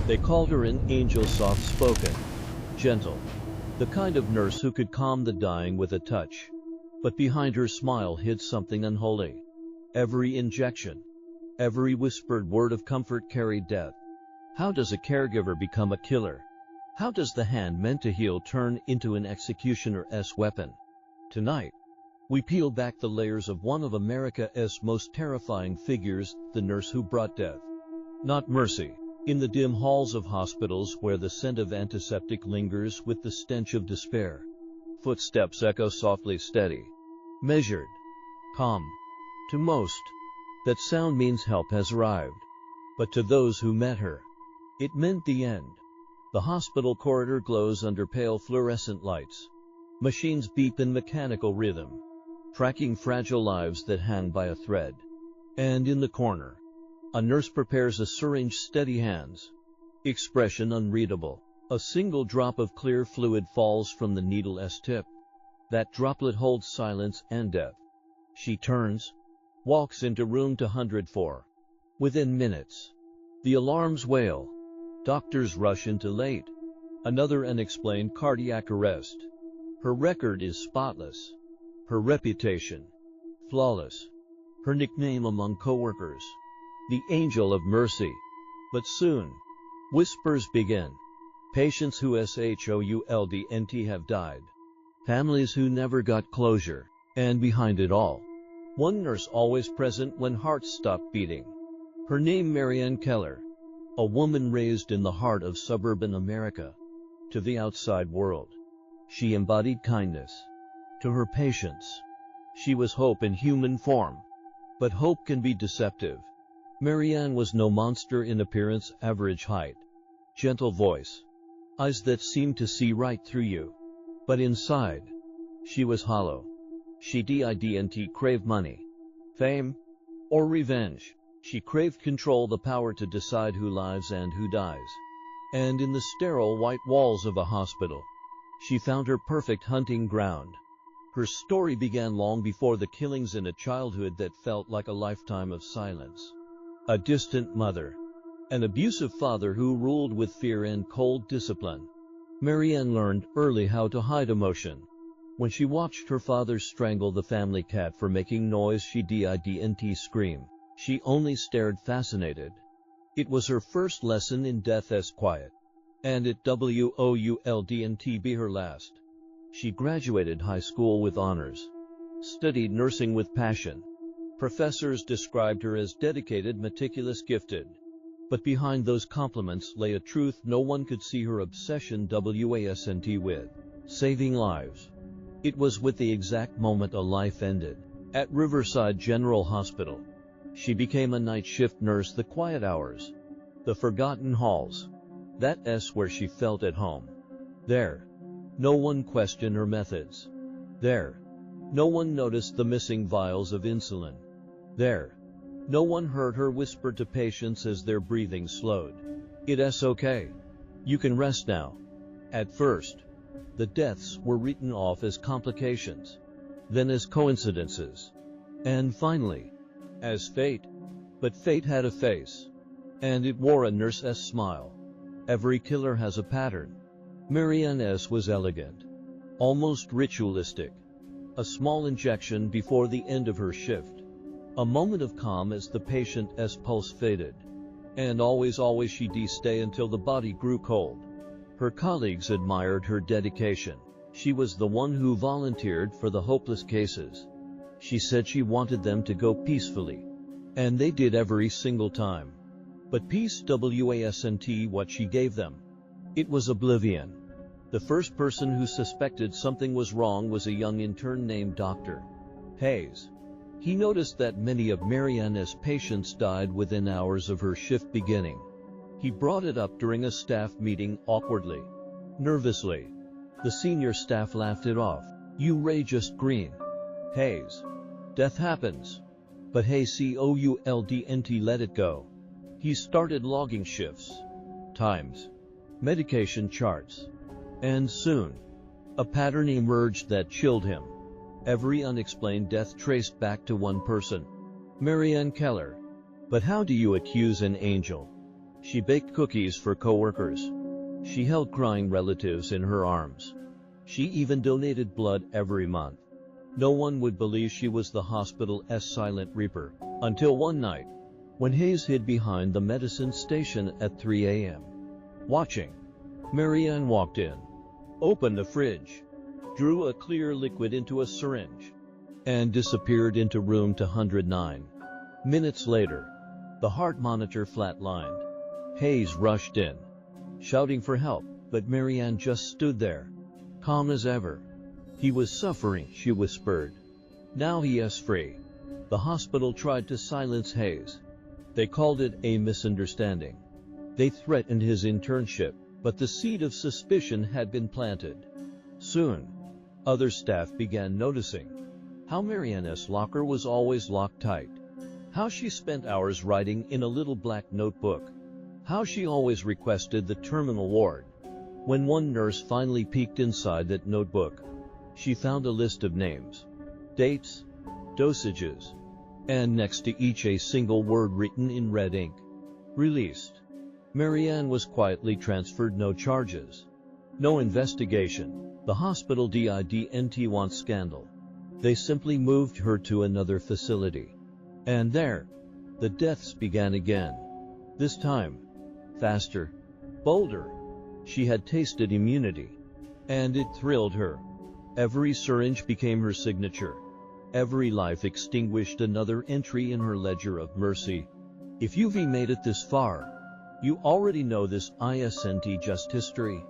They called her an angel, soft-spoken, gentle, the kind of nurse who could calm the dying with a touch. But behind her smile hid something unholy. Every injection, every whispered word of comfort carried death. How does a caregiver become a killer? How does the hand meant to heal turn into an executioner's weapon? Tonight, we peel back the layers of one of America's most terrifying figures, the nurse who brought death, not mercy. In the dim halls of hospitals where the scent of antiseptic lingers with the stench of despair, footsteps echo softly, steady, measured, calm. To most, that sound means help has arrived. But to those who met her, it meant the end. The hospital corridor glows under pale fluorescent lights. Machines beep in mechanical rhythm, tracking fragile lives that hang by a thread. And in the corner, a nurse prepares a syringe, steady hands, expression unreadable. A single drop of clear fluid falls from the needle's tip. That droplet holds silence and death. She turns, walks into room 204. Within minutes, the alarms wail. Doctors rush into late. Another unexplained cardiac arrest. Her record is spotless. Her reputation, flawless. Her nickname among coworkers, the Angel of Mercy. But soon, whispers begin. Patients who SHOULDNT have died. Families who never got closure. And behind it all, one nurse always present when hearts stop beating. Her name Marianne Keller, a woman raised in the heart of suburban America. To the outside world, she embodied kindness. To her patients, she was hope in human form. But hope can be deceptive. Marianne was no monster in appearance, average height, gentle voice, eyes that seemed to see right through you. But inside, she was hollow. She didn't crave money, fame, or revenge. She craved control, the power to decide who lives and who dies. And in the sterile white walls of a hospital, she found her perfect hunting ground. Her story began long before the killings, in a childhood that felt like a lifetime of silence. A distant mother, an abusive father who ruled with fear and cold discipline. Marianne learned early how to hide emotion. When she watched her father strangle the family cat for making noise, she didn't scream. She only stared, fascinated. It was her first lesson in death's quiet. And it wouldn't be her last. She graduated high school with honors, studied nursing with passion. Professors described her as dedicated, meticulous, gifted. But behind those compliments lay a truth no one could see: her obsession with saving lives. It was with the exact moment a life ended. At Riverside General Hospital, she became a night shift nurse. The quiet hours, the forgotten halls, that's where she felt at home. There, no one questioned her methods. There, no one noticed the missing vials of insulin. There, no one heard her whisper to patients as their breathing slowed, "It's okay. You can rest now." At first, the deaths were written off as complications, then as coincidences, and finally, as fate. But fate had a face, and it wore a nurse's smile. Every killer has a pattern. Marianne's was elegant, almost ritualistic. A small injection before the end of her shift. A moment of calm as the patient's pulse faded. And always she'd stay until the body grew cold. Her colleagues admired her dedication. She was the one who volunteered for the hopeless cases. She said she wanted them to go peacefully. And they did every single time. But peace wasn't what she gave them. It was oblivion. The first person who suspected something was wrong was a young intern named Dr. Hayes. He noticed that many of Marianne's patients died within hours of her shift beginning. He brought it up during a staff meeting, awkwardly, nervously. The senior staff laughed it off. "You just green, Hayes. Death happens." But Hayes couldn't let it go. He started logging shifts, times, medication charts. And soon, a pattern emerged that chilled him. Every unexplained death traced back to one person, Marianne Keller. But how do you accuse an angel She baked cookies for coworkers. She held crying relatives in her arms. She even donated blood every month. No one would believe she was the hospital's silent reaper, until one night, when Hayes hid behind the medicine station at 3 a.m. Watching, Marianne walked in, opened the fridge, drew a clear liquid into a syringe, and disappeared into room 209. Minutes later, the heart monitor flatlined. Hayes rushed in, shouting for help, but Marianne just stood there, calm as ever. He was suffering, she whispered. Now he is free. The hospital tried to silence Hayes. They called it a misunderstanding. They threatened his internship, but the seed of suspicion had been planted. Soon, other staff began noticing how Marianne's locker was always locked tight, how she spent hours writing in a little black notebook, how she always requested the terminal ward. When one nurse finally peeked inside that notebook, she found a list of names, dates, dosages, and next to each a single word written in red ink: released. Marianne was quietly transferred, no charges, no investigation. The hospital didn't want scandal. They simply moved her to another facility. And there, the deaths began again. This time, faster, bolder. She had tasted immunity, and it thrilled her. Every syringe became her signature. Every life extinguished another entry in her ledger of mercy. If you've made it this far, you already know this isn't just history.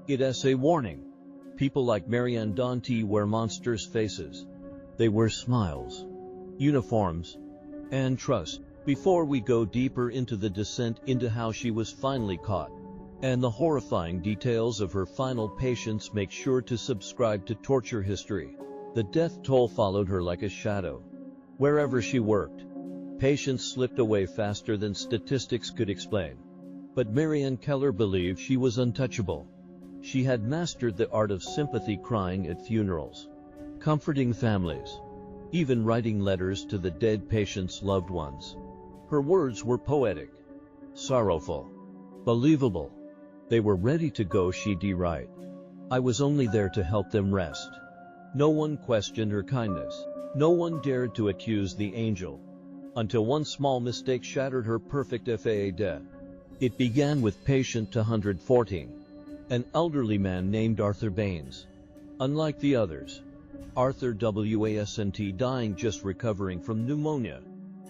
It's a warning. People like Marianne don't wear monsters' faces. They wear smiles, uniforms, and trust. Before we go deeper into the descent into how she was finally caught, and the horrifying details of her final patients, make sure to subscribe to Torture History. The death toll followed her like a shadow. Wherever she worked, patients slipped away faster than statistics could explain. But Marianne Keller believed she was untouchable. She had mastered the art of sympathy, crying at funerals, comforting families, even writing letters to the dead patients' loved ones. Her words were poetic, sorrowful, believable. They were ready to go, she'd write. I was only there to help them rest. No one questioned her kindness. No one dared to accuse the angel. Until one small mistake shattered her perfect FAA death. It began with patient 214, an elderly man named Arthur Baines. Unlike the others, Arthur wasn't dying, just recovering from pneumonia.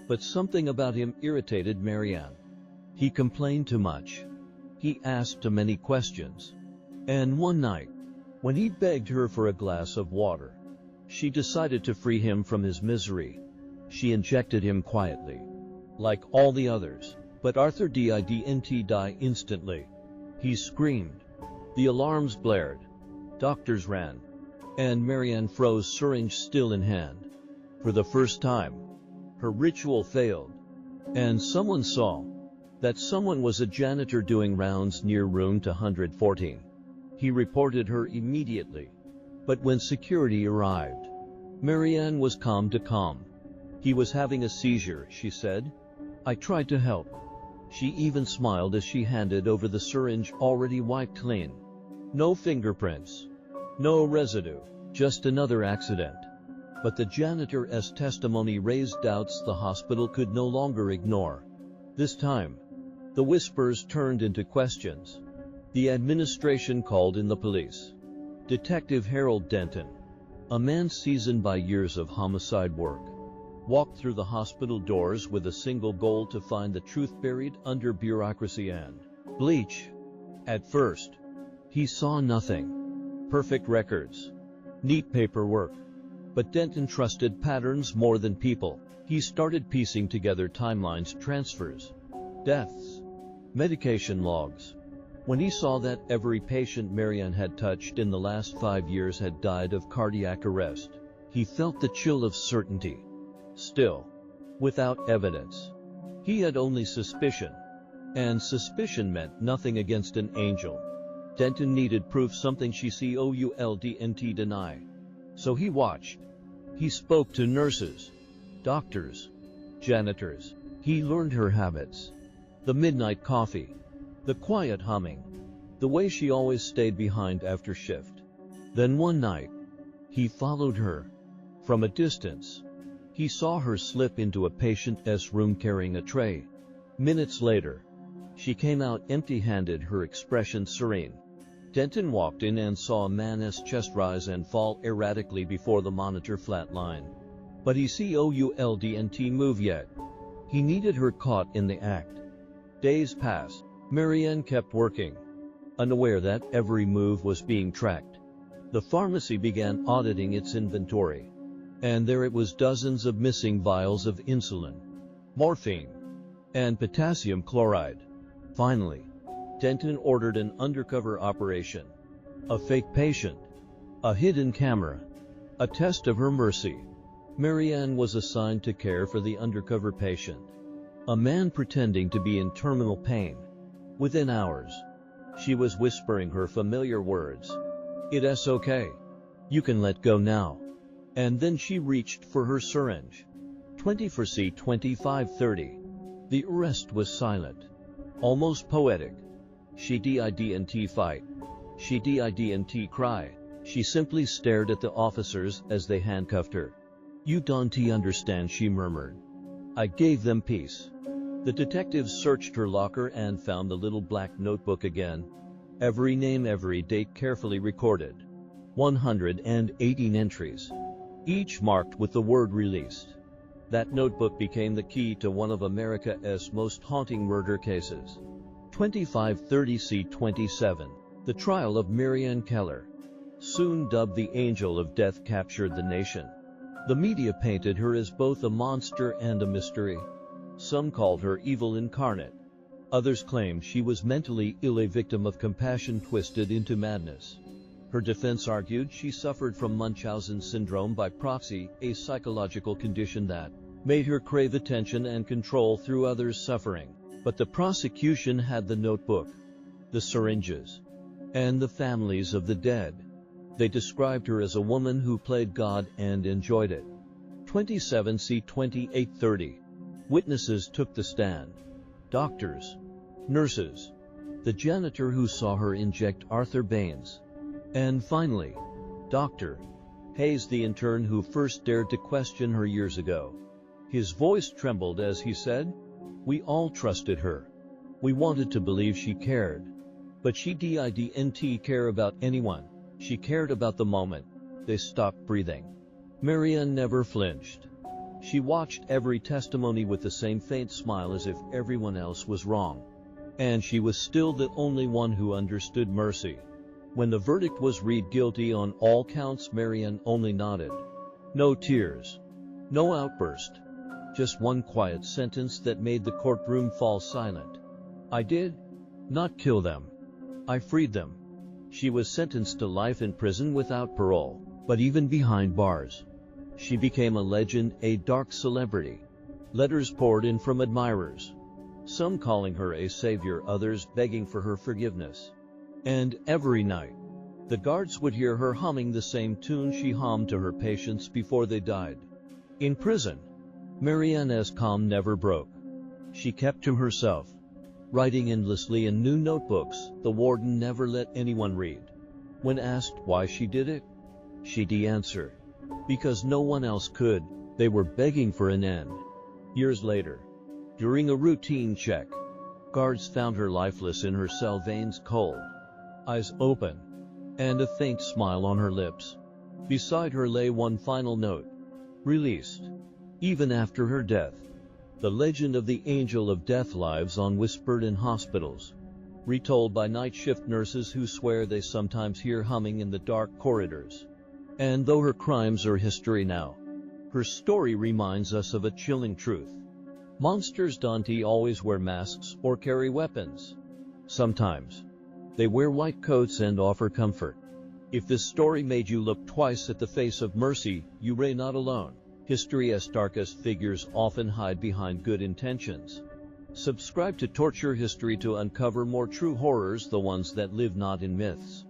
But something about him irritated Marianne. He complained too much. He asked too many questions. And one night, when he begged her for a glass of water, she decided to free him from his misery. She injected him quietly, like all the others. But Arthur didn't die instantly. He screamed. The alarms blared. Doctors ran. And Marianne froze, syringe still in hand. For the first time, her ritual failed. And someone saw. That someone was a janitor doing rounds near room 214. He reported her immediately. But when security arrived, Marianne was calm to calm. He was having a seizure, she said. I tried to help. She even smiled as she handed over the syringe, already wiped clean. No fingerprints. No residue. Just another accident. But the janitor's testimony raised doubts the hospital could no longer ignore. This time, the whispers turned into questions. The administration called in the police. Detective Harold Denton, a man seasoned by years of homicide work, walked through the hospital doors with a single goal: to find the truth buried under bureaucracy and bleach. At first, he saw nothing. Perfect records, neat paperwork. But Denton trusted patterns more than people. He started piecing together timelines, transfers, deaths, medication logs. When he saw that every patient Marianne had touched in the last 5 years had died of cardiac arrest, he felt the chill of certainty. Still, without evidence, he had only suspicion. And suspicion meant nothing against an angel. Denton needed proof, something she couldn't deny. So he watched. He spoke to nurses, doctors, janitors. He learned her habits, The midnight coffee. The quiet humming. The way she always stayed behind after shift. Then one night, he followed her. From a distance, he saw her slip into a patient's room carrying a tray. Minutes later, she came out empty-handed, her expression serene. Denton walked in and saw a man's chest rise and fall erratically before the monitor flatline. But he couldn't move yet. He needed her caught in the act. Days passed. Marianne kept working, unaware that every move was being tracked. The pharmacy began auditing its inventory. And there it was, dozens of missing vials of insulin, morphine, and potassium chloride. Finally, Denton ordered an undercover operation. A fake patient. A hidden camera. A test of her mercy. Marianne was assigned to care for the undercover patient. A man pretending to be in terminal pain. Within hours, she was whispering her familiar words. "It's okay. You can let go now." And then she reached for her syringe. 24C-2530. The arrest was silent. Almost poetic. She didn't fight. She didn't cry. She simply stared at the officers as they handcuffed her. "You don't understand," she murmured. "I gave them peace." The detectives searched her locker and found the little black notebook again. Every name, every date carefully recorded. 118 entries, each marked with the word released. That notebook became the key to one of America's most haunting murder cases. 2530C-27, the trial of Marianne Keller, soon dubbed the Angel of Death, captured the nation. The media painted her as both a monster and a mystery. Some called her evil incarnate. Others claimed she was mentally ill, a victim of compassion twisted into madness. Her defense argued she suffered from Munchausen syndrome by proxy, a psychological condition that made her crave attention and control through others' suffering. But the prosecution had the notebook, the syringes, and the families of the dead. They described her as a woman who played God and enjoyed it. 27C-2830. Witnesses took the stand. Doctors, nurses, the janitor who saw her inject Arthur Baines, and finally, Dr. Hayes, the intern who first dared to question her years ago. His voice trembled as he said, "We all trusted her. We wanted to believe she cared. But she didn't care about anyone. She cared about the moment they stopped breathing." Marianne never flinched. She watched every testimony with the same faint smile, as if everyone else was wrong. And she was still the only one who understood mercy. When the verdict was read guilty on all counts, Marianne only nodded. No tears. No outburst. Just one quiet sentence that made the courtroom fall silent. "I did not kill them. I freed them." She was sentenced to life in prison without parole, but even behind bars, she became a legend, a dark celebrity. Letters poured in from admirers, some calling her a savior, others begging for her forgiveness. And every night, the guards would hear her humming the same tune she hummed to her patients before they died. In prison, Marianne's calm never broke. She kept to herself, writing endlessly in new notebooks the warden never let anyone read. When asked why she did it, she'd answer, "Because no one else could." They were begging for an end. Years later, during a routine check, guards found her lifeless in her cell, veins cold, eyes open, and a faint smile on her lips. Beside her lay one final note: "Released." Even after her death, the legend of the Angel of Death lives on, whispered in hospitals, retold by night shift nurses who swear they sometimes hear humming in the dark corridors. And though her crimes are history now, her story reminds us of a chilling truth. Monsters don't always wear masks or carry weapons. Sometimes, they wear white coats and offer comfort. If this story made you look twice at the face of mercy, you are not alone. History's darkest figures often hide behind good intentions. Subscribe to Torture History to uncover more true horrors, the ones that live not in myths,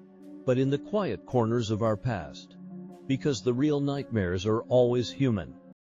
but in the quiet corners of our past. Because the real nightmares are always human.